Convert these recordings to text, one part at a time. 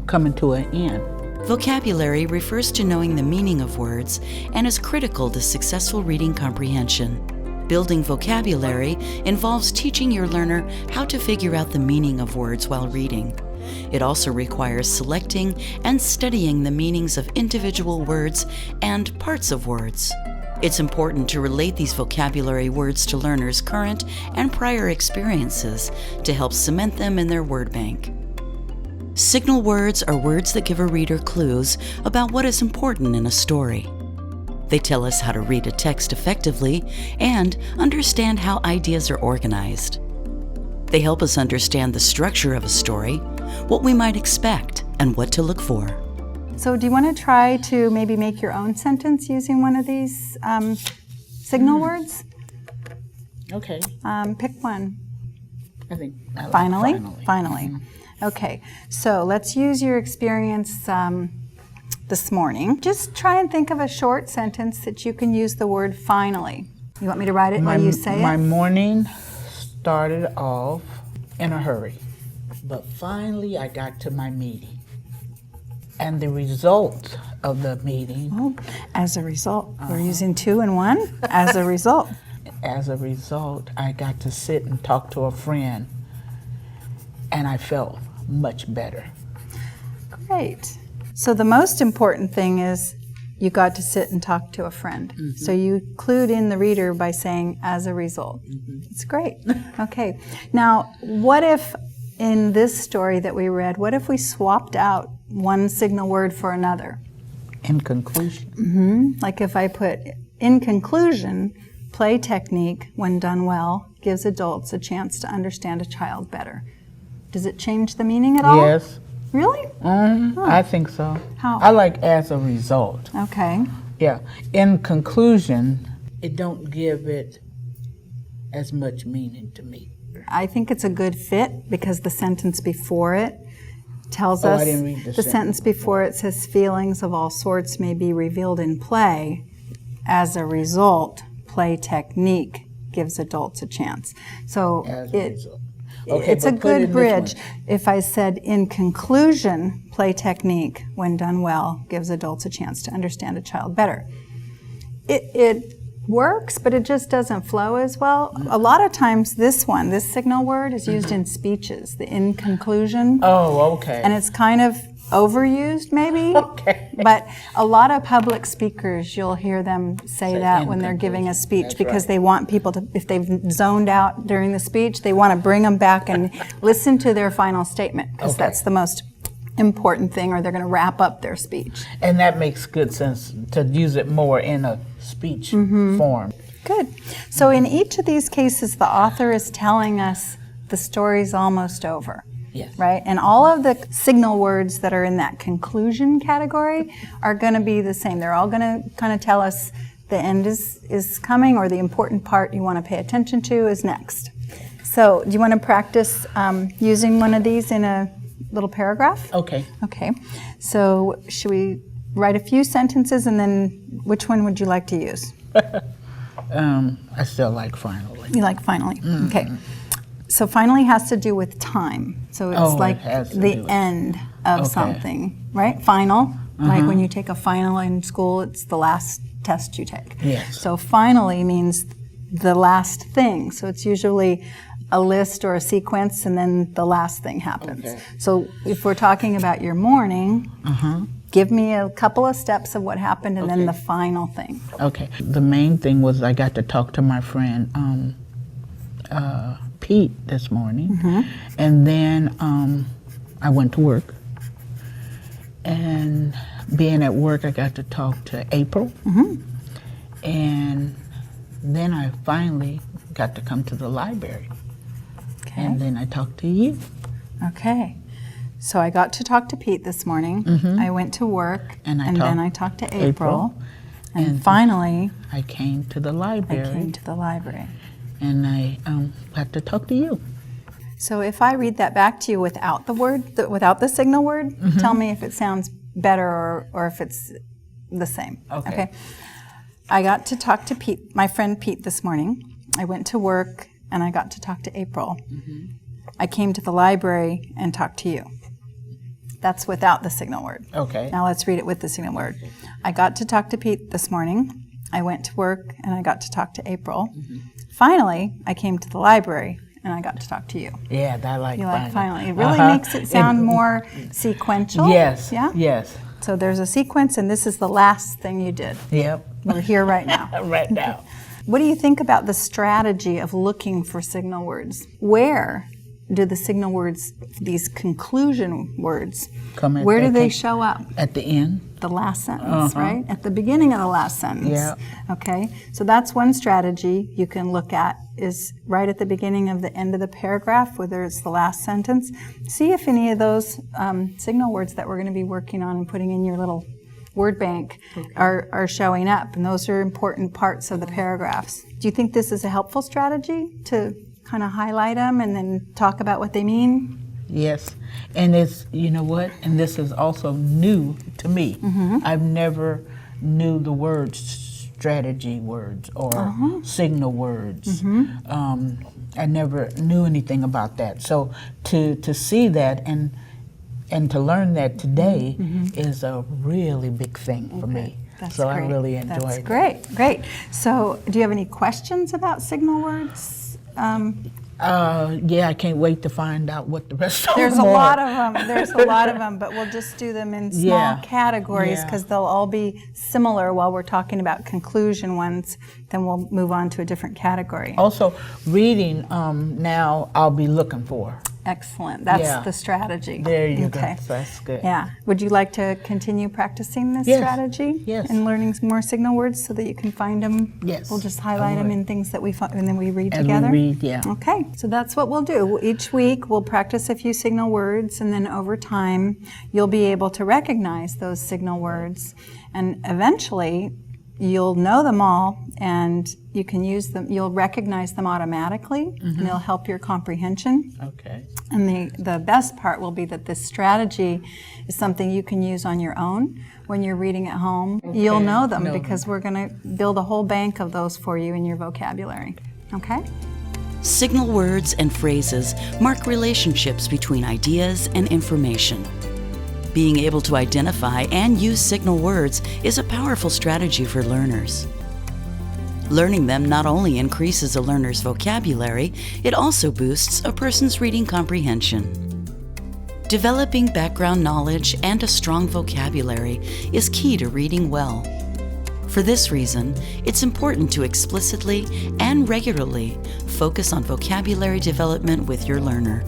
coming to an end. Vocabulary refers to knowing the meaning of words and is critical to successful reading comprehension. Building vocabulary involves teaching your learner how to figure out the meaning of words while reading. It also requires selecting and studying the meanings of individual words and parts of words. It's important to relate these vocabulary words to learners' current and prior experiences to help cement them in their word bank. Signal words are words that give a reader clues about what is important in a story. They tell us how to read a text effectively and understand how ideas are organized. They help us understand the structure of a story, what we might expect, and what to look for. So do you want to try to maybe make your own sentence using one of these signal words? Okay. Pick one. I think I like Finally? finally. Okay, so let's use your experience this morning. Just try and think of a short sentence that you can use the word finally. You want me to write it while you say My it? morning started off in a hurry, but finally I got to my meeting. And the result of the meeting... Oh, as a result. We're using two and one. As a result. As a result, I got to sit and talk to a friend, and I felt much better. Great. So the most important thing is you got to sit and talk to a friend. Mm-hmm. So you clued in the reader by saying, as a result. Mm-hmm. It's great. Okay. Now, what if in this story that we read, what if we swapped out one signal word for another? In conclusion. Mm-hmm. Like if I put, in conclusion, play technique, when done well, gives adults a chance to understand a child better. Does it change the meaning at all? Yes. Really? Mm-hmm. I think so. How? I like as a result. Okay. Yeah. In conclusion, it don't give it as much meaning to me. I think it's a good fit because the sentence before it tells I us, didn't read the sentence before it says feelings of all sorts may be revealed in play. As a result, play technique gives adults a chance. So it's a good bridge. If I said, in conclusion, play technique, when done well, gives adults a chance to understand a child better. It works, but it just doesn't flow as well. A lot of times this signal word is used in speeches, the in conclusion. Oh, okay. And it's kind of overused maybe. Okay. But a lot of public speakers, you'll hear them say that when they're giving a speech. That's because right. they want people to, if they've zoned out during the speech, they want to bring them back and listen to their final statement, because that's the most important thing, or they're going to wrap up their speech. And that makes good sense to use it more in a speech form. Good. So in each of these cases, the author is telling us the story's almost over. Yes. Right? And all of the signal words that are in that conclusion category are going to be the same. They're all going to kind of tell us the end is coming, or the important part you want to pay attention to is next. So do you want to practice using one of these in a little paragraph? Okay. Okay. So should we write a few sentences, and then which one would you like to use? I still like finally. You like finally. Okay. So finally has to do with time. So it's like the end of something, right? Final, like when you take a final in school, it's the last test you take. Yes. So finally means the last thing. So it's usually a list or a sequence, and then the last thing happens. Okay. So if we're talking about your morning, give me a couple of steps of what happened, and then the final thing. Okay. The main thing was I got to talk to my friend Pete this morning, and then I went to work. And being at work, I got to talk to April, and then I finally got to come to the library. Okay. And then I talked to you. Okay. So I got to talk to Pete this morning. I went to work, And then I talked to April. And finally, I came to the library. And I got to talk to you. So if I read that back to you without the word, without the signal word, tell me if it sounds better or if it's the same. Okay. I got to talk to Pete, my friend Pete, this morning. I went to work and I got to talk to April. I came to the library and talked to you. That's without the signal word. Okay. Now let's read it with the signal word. I got to talk to Pete this morning. I went to work and I got to talk to April. Finally, I came to the library and I got to talk to you. Yeah, I like You finally. like finally. It really makes it sound more sequential. Yes. Yeah? Yes. So there's a sequence and this is the last thing you did. Yep. We're here right now. Right now. What do you think about the strategy of looking for signal words? Where do the signal words, these conclusion words, where do they show up? At the end. The last sentence, right? At the beginning of the last sentence. Yeah. Okay, so that's one strategy you can look at, is right at the beginning of the end of the paragraph, whether it's the last sentence. See if any of those signal words that we're going to be working on and putting in your little word bank are showing up, and those are important parts of the paragraphs. Do you think this is a helpful strategy to kind of highlight them and then talk about what they mean? Yes, and it's, you know what, and this is also new to me. I've never knew the words strategy words or signal words. I never knew anything about that. So to see that and to learn that today is a really big thing for me. That's so great. I really enjoyed That's it. great. So do you have any questions about signal words? Yeah, I can't wait to find out what the rest of There's them a are. lot of them. There's a lot of them, but we'll just do them in small categories because they'll all be similar while we're talking about conclusion ones. Then we'll move on to a different category. Also, reading now I'll be looking for. Excellent. That's the strategy. There you Okay. go. That's good. Yeah. Would you like to continue practicing this Yes. strategy? Yes. And learning some more signal words so that you can find them? Yes. We'll just highlight them in things that we find and then we read And together? we read, yeah. Okay. So that's what we'll do. Each week we'll practice a few signal words, and then over time you'll be able to recognize those signal words, and eventually you'll know them all and you can use them. You'll recognize them automatically and it'll help your comprehension. Okay. And the best part will be that this strategy is something you can use on your own when you're reading at home. You'll know them because we're going to build a whole bank of those for you in your vocabulary. Okay? Signal words and phrases mark relationships between ideas and information. Being able to identify and use signal words is a powerful strategy for learners. Learning them not only increases a learner's vocabulary, it also boosts a person's reading comprehension. Developing background knowledge and a strong vocabulary is key to reading well. For this reason, it's important to explicitly and regularly focus on vocabulary development with your learner.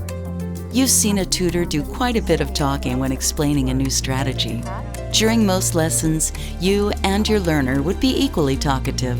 You've seen a tutor do quite a bit of talking when explaining a new strategy. During most lessons, you and your learner would be equally talkative.